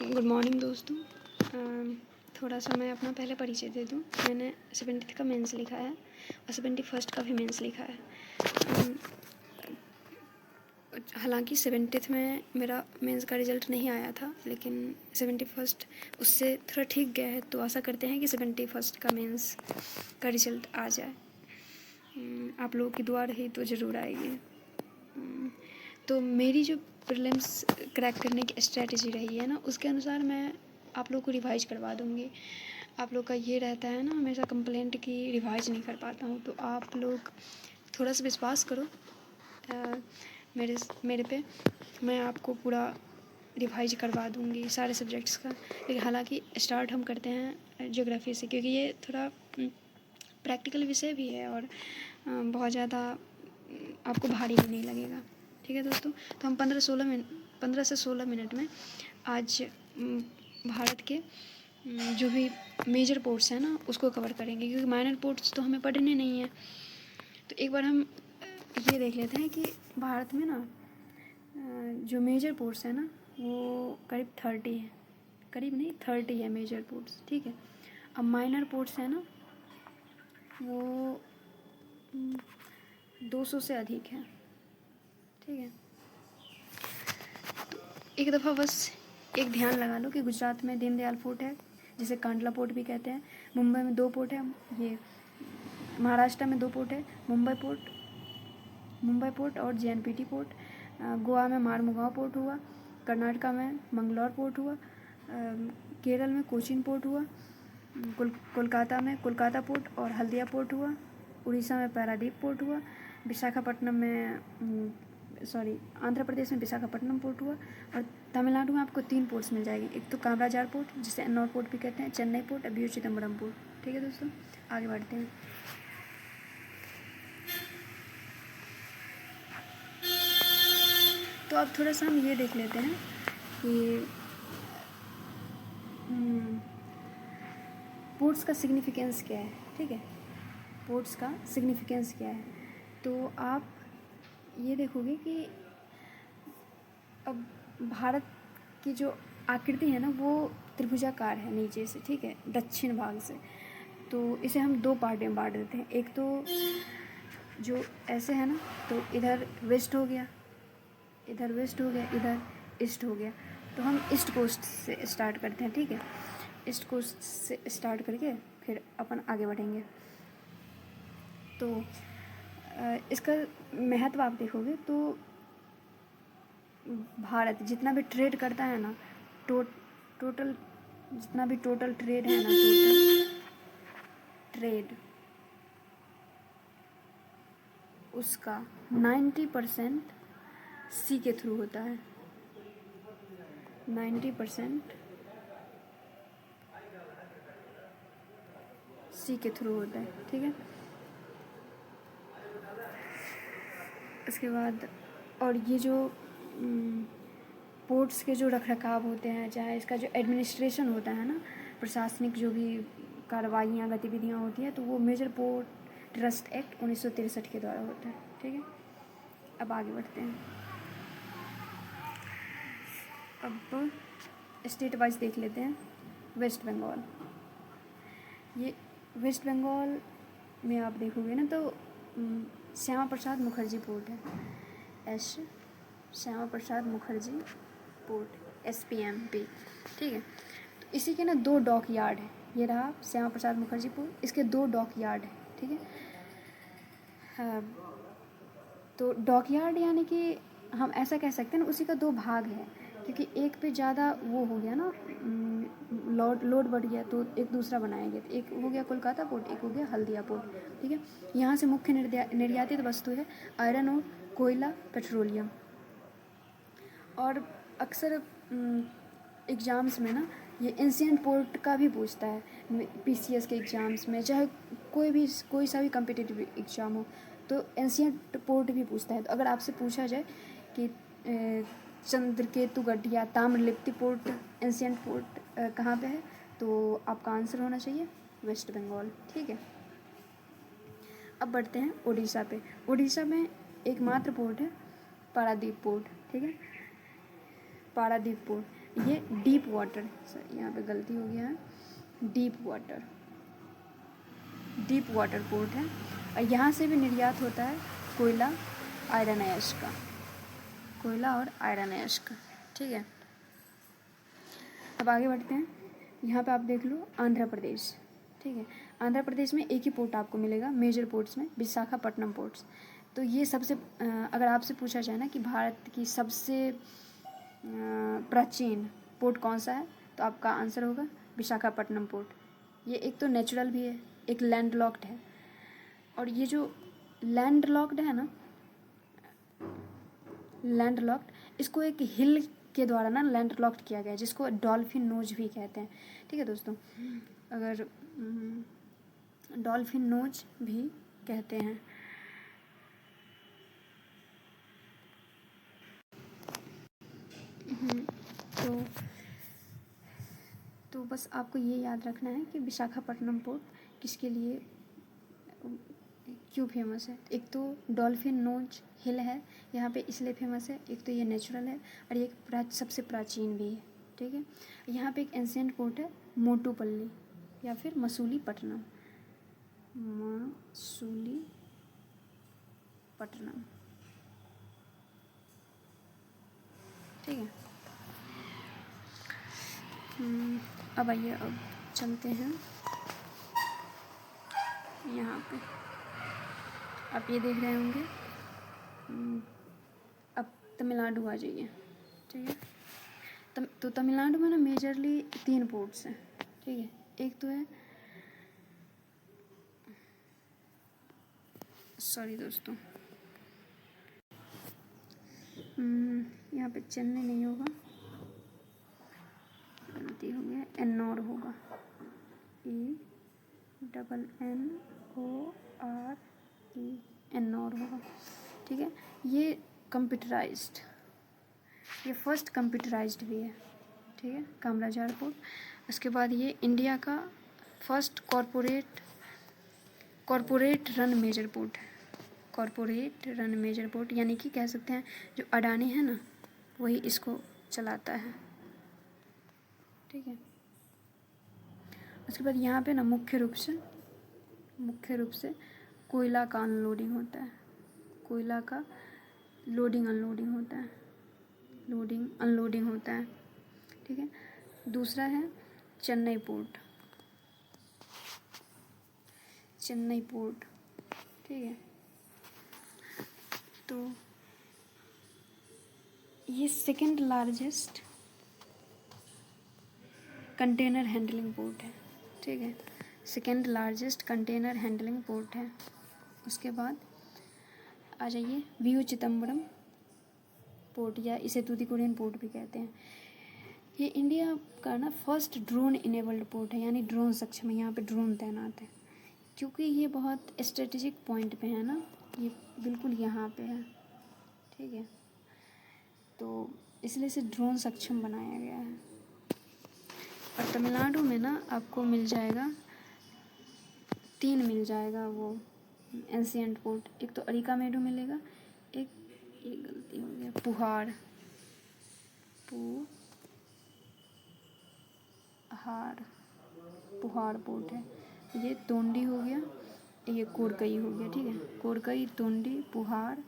Good morning दोस्तों। थोड़ा सा मैं अपना पहले परिचय दे दूँ। मैंने 70th का मेंस लिखा है और 71st का भी मेंस लिखा है। हालांकि 70th में मेरा मेंस का रिज़ल्ट नहीं आया था, लेकिन 71st उससे थोड़ा ठीक गया है, तो आशा करते हैं कि 71st का मेंस का रिज़ल्ट आ जाए। आप लोगों की दुआ रही तो ज़रूर आएगी। तो मेरी जो प्रीलिम्स क्रैक करने की स्ट्रेटजी रही है ना, उसके अनुसार मैं आप लोग को रिवाइज करवा दूँगी। आप लोग का ये रहता है ना हमेशा कंप्लेंट कि रिवाइज नहीं कर पाता हूँ, तो आप लोग थोड़ा सा विश्वास करो मेरे पे। मैं आपको पूरा रिवाइज करवा दूँगी सारे सब्जेक्ट्स का। लेकिन हालांकि स्टार्ट हम करते हैं ज्योग्राफी से, क्योंकि ये थोड़ा प्रैक्टिकल विषय भी है और बहुत ज़्यादा आपको भारी भी नहीं लगेगा। ठीक है दोस्तों, तो हम 15 से 16 मिनट में आज भारत के जो भी मेजर पोर्ट्स हैं ना उसको कवर करेंगे, क्योंकि माइनर पोर्ट्स तो हमें पढ़ने नहीं है। तो एक बार हम ये देख लेते हैं कि भारत में ना जो मेजर पोर्ट्स हैं ना वो करीब 30 है, करीब नहीं 30 है मेजर पोर्ट्स। ठीक है, अब माइनर पोर्ट्स हैं ना वो 200 से अधिक है। ठीक है, तो एक दफ़ा बस एक ध्यान लगा लो कि गुजरात में दीनदयाल पोर्ट है, जिसे कांडला पोर्ट भी कहते हैं। मुंबई में 2 पोर्ट है, ये महाराष्ट्र में 2 पोर्ट है, मुंबई पोर्ट और JNPT पोर्ट। गोवा में मारमुगांव पोर्ट हुआ, कर्नाटका में मंगलौर पोर्ट हुआ, केरल में कोचीन पोर्ट हुआ, कोलकाता में कोलकाता पोर्ट और हल्दिया पोर्ट हुआ, उड़ीसा में पारादीप पोर्ट हुआ, विशाखापट्टनम में आंध्र प्रदेश में विशाखापट्टनम पोर्ट हुआ, और तमिलनाडु में आपको 3 पोर्ट्स मिल जाएंगे। एक तो कामराजार पोर्ट, जिसे एन्नौर पोर्ट भी कहते हैं, चेन्नई पोर्ट, अभी चिदम्बरम पोर्ट। ठीक है दोस्तों, आगे बढ़ते हैं। तो अब थोड़ा सा हम ये देख लेते हैं कि पोर्ट्स का सिग्निफिकेंस क्या है। ठीक है, पोर्ट्स का सिग्निफिकेंस क्या है, तो आप ये देखोगे कि अब भारत की जो आकृति है ना वो त्रिभुजाकार है नीचे से। ठीक है, दक्षिण भाग से। तो इसे हम 2 पार्ट में बांट देते हैं। एक तो जो ऐसे है ना, तो इधर वेस्ट हो गया, इधर वेस्ट हो गया, इधर ईस्ट हो गया। तो हम ईस्ट कोस्ट से स्टार्ट करते हैं। ठीक है, ईस्ट कोस्ट से स्टार्ट करके फिर अपन आगे बढ़ेंगे। तो इसका महत्व आप देखोगे तो भारत जितना भी ट्रेड करता है ना, टोटल जितना भी टोटल ट्रेड है ना, टोटल ट्रेड उसका 90% सी के थ्रू होता है। 90% सी के थ्रू होता है। ठीक है, इसके बाद और ये जो पोर्ट्स के जो रखरखाव होते हैं, चाहे इसका जो एडमिनिस्ट्रेशन होता है ना, प्रशासनिक जो भी कार्रवाइयाँ गतिविधियाँ होती हैं, तो वो मेजर पोर्ट ट्रस्ट एक्ट 1963 के द्वारा होता है। ठीक है, अब आगे बढ़ते हैं। अब स्टेट वाइज देख लेते हैं। वेस्ट बंगाल, ये वेस्ट बंगाल में आप देखोगे ना तो श्यामा प्रसाद मुखर्जी पोर्ट है, श्यामा प्रसाद मुखर्जी पोर्ट, SPMP। ठीक है, तो इसी के ना 2 डॉक यार्ड है। ये रहा श्यामा प्रसाद मुखर्जी पोर्ट, इसके 2 डॉक यार्ड है। ठीक है, हाँ, तो डॉक यार्ड यानी कि हम ऐसा कह सकते हैं ना, उसी का 2 भाग है, क्योंकि एक पे ज़्यादा वो हो गया ना, लोड बढ़ गया, तो एक दूसरा बनाया गया। एक हो गया कोलकाता पोर्ट, एक हो गया हल्दिया पोर्ट। ठीक है, यहाँ से मुख्य निर्यातित वस्तु है आयरन और कोयला, पेट्रोलियम। और अक्सर एग्ज़ाम्स में ना ये एंशियंट पोर्ट का भी पूछता है, PCS के एग्ज़ाम्स में, चाहे कोई सा भी कम्पिटिटिव एग्ज़ाम हो, तो एंशियंट पोर्ट भी पूछता है। तो अगर आपसे पूछा जाए कि चंद्रकेतु गढ़ या ताम्रलिप्ति पोर्ट, एंशियंट पोर्ट कहाँ पे है, तो आपका आंसर होना चाहिए वेस्ट बंगाल। ठीक है, अब बढ़ते हैं उड़ीसा पे। उड़ीसा में एकमात्र पोर्ट है पारादीप पोर्ट। ठीक है, पारादीप पोर्ट ये डीप वाटर, यहाँ पे गलती हो गया है, डीप वाटर पोर्ट है। और यहाँ से भी निर्यात होता है कोयला, आयरन ऐश का, कोयला और आयरन ऐश का। ठीक है, अब आगे बढ़ते हैं। यहाँ पे आप देख लो आंध्र प्रदेश। ठीक है, आंध्र प्रदेश में एक ही पोर्ट आपको मिलेगा मेजर पोर्ट्स में, विशाखापट्टनम पोर्ट्स। तो ये सबसे अगर आपसे पूछा जाए ना कि भारत की सबसे प्राचीन पोर्ट कौन सा है, तो आपका आंसर होगा विशाखापट्टनम पोर्ट। ये एक तो नेचुरल भी है, एक लैंड लॉक्ड है। और ये जो लैंड लॉक्ड है ना, लैंड लॉक्ड, इसको एक हिल के द्वारा ना लैंड लॉक्ड किया गया है, जिसको डॉल्फिन नोज भी कहते हैं। ठीक है दोस्तों, अगर डॉल्फिन नोज भी कहते हैं। तो बस आपको ये याद रखना है कि विशाखापट्टनम पोर्ट किसके लिए क्यों फेमस है। एक तो डॉल्फिन नोज हिल है यहाँ पे, इसलिए फेमस है। एक तो ये नेचुरल है और ये सबसे प्राचीन भी है। ठीक है, यहाँ पे एक एंशियंट पोर्ट है मोटुपल्ली या फिर मसूलीपट्टनम, मसूलीपट्टनम। ठीक है, अब आइए, अब चलते हैं यहाँ पे। आप ये देख रहे होंगे, अब तमिलनाडु आ जाइए। ठीक है, तो तमिलनाडु में ना मेजरली 3 पोर्ट्स हैं। ठीक है, एक तो है, सॉरी दोस्तों, यहाँ पे चेन्नई नहीं होगा, गलती हो गया, एन्नौर होगा, ENNORE, एन्नौर होगा। ठीक है, ये कंप्यूटराइज्ड, ये फर्स्ट कंप्यूटराइज्ड भी है। ठीक है, कामराज एयरपोर्ट। उसके बाद ये इंडिया का first corporate run major port है, कॉरपोरेट रन मेजर पोर्ट, यानी कि कह सकते हैं जो अडानी है ना, वही इसको चलाता है। ठीक है, उसके बाद यहाँ पे ना मुख्य रूप से कोयला का अनलोडिंग होता है, कोयला का लोडिंग अनलोडिंग होता है, लोडिंग अनलोडिंग होता है। ठीक है, दूसरा है चेन्नई पोर्ट, चेन्नई पोर्ट। ठीक है, तो ये second largest container handling port है। ठीक है, second largest container handling port है। उसके बाद आ जाइए वीयू चिदम्बरम पोर्ट, या इसे तूतीकोरिन पोर्ट भी कहते हैं। ये इंडिया का ना फर्स्ट ड्रोन इनेबल्ड पोर्ट है, यानी ड्रोन सक्षम है, यहाँ पे ड्रोन तैनात है। क्योंकि ये बहुत स्ट्रेटेजिक पॉइंट पे है ना, ये बिल्कुल यहाँ पे है। ठीक है, तो इसलिए इसे ड्रोन सक्षम बनाया गया है। और तमिलनाडु में ना आपको मिल जाएगा 3 मिल जाएगा वो एंशियंट पोर्ट। एक तो अरिकामेडु मिलेगा, एक ये गलती हो गया, पुहाड़ पोर्ट है। ये तोंडी हो गया, ये कोरकई हो गया। ठीक है, कोरकई, तोंडी, पुहाड़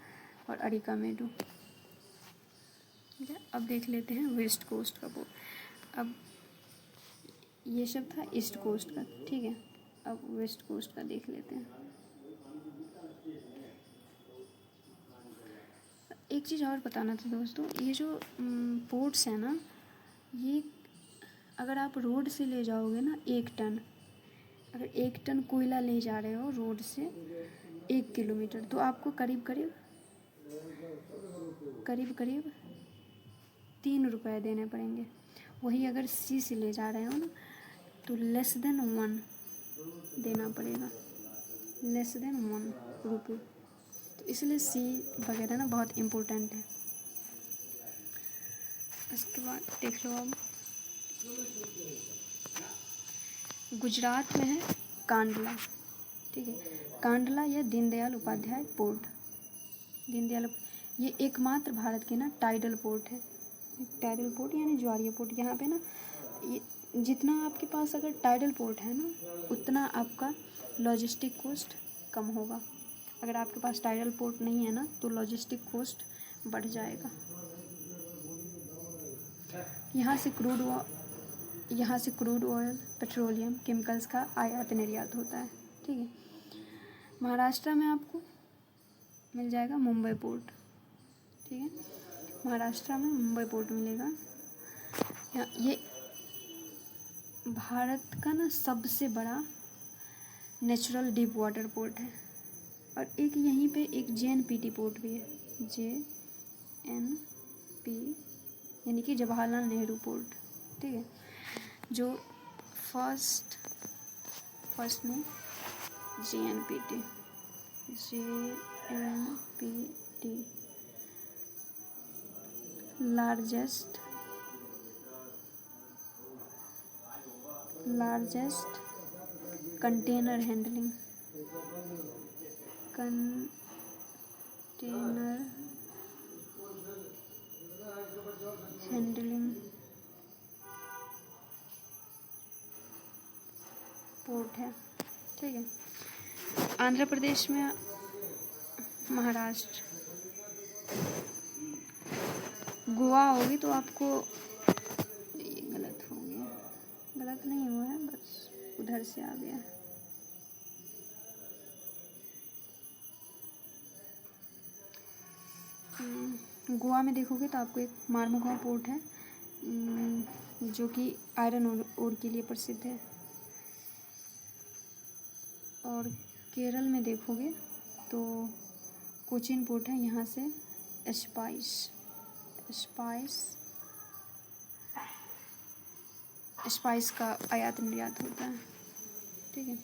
और अरिकामेडु। ठीक है, अब देख लेते हैं वेस्ट कोस्ट का पोर्ट। अब ये सब था ईस्ट कोस्ट का। ठीक है, अब वेस्ट कोस्ट का देख लेते हैं। एक चीज़ और बताना था दोस्तों, ये जो पोर्ट्स हैं ना, ये अगर आप रोड से ले जाओगे ना 1 टन, अगर 1 टन कोयला ले जा रहे हो रोड से 1 किलोमीटर, तो आपको करीब करीब 3 रुपये देने पड़ेंगे। वही अगर सी से ले जा रहे हो ना, तो लेस देन 1 देना पड़ेगा, लेस देन 1 रुपये। तो इसलिए सी वगैरह ना बहुत इम्पोर्टेंट है। उसके बाद देख लो, अब गुजरात में है कांडला। ठीक है, कांडला या दीनदयाल उपाध्याय पोर्ट, ये एकमात्र भारत के ना टाइडल पोर्ट है। टाइडल पोर्ट यानी ज्वारीय पोर्ट। यहाँ पे ना ये जितना आपके पास अगर टाइडल पोर्ट है ना उतना आपका लॉजिस्टिक कॉस्ट कम होगा। अगर आपके पास टाइडल पोर्ट नहीं है ना तो लॉजिस्टिक कॉस्ट बढ़ जाएगा। यहाँ से क्रूड ऑयल, पेट्रोलियम, केमिकल्स का आयात निर्यात होता है। ठीक है। महाराष्ट्र में आपको मिल जाएगा मुंबई पोर्ट। ठीक है, महाराष्ट्र में मुंबई पोर्ट मिलेगा। ये भारत का ना सबसे बड़ा नेचुरल डीप वाटर पोर्ट है। और एक यहीं पे एक JNPT पोर्ट भी है, JNP यानी कि जवाहरलाल नेहरू पोर्ट। ठीक है, जो फर्स्ट में JNPT largest container handling port है। ठीक है, आंध्र प्रदेश में महाराष्ट्र, गोवा होगी तो आपको ये गलत हो गया, गलत नहीं हुआ है बस उधर से आ गया। गोवा में देखोगे तो आपको एक मार्मुगांव पोर्ट है जो कि आयरन ओर के लिए प्रसिद्ध है। और केरल में देखोगे तो कोचीन पोर्ट है, यहाँ से स्पाइस का आयात निर्यात होता है। ठीक है।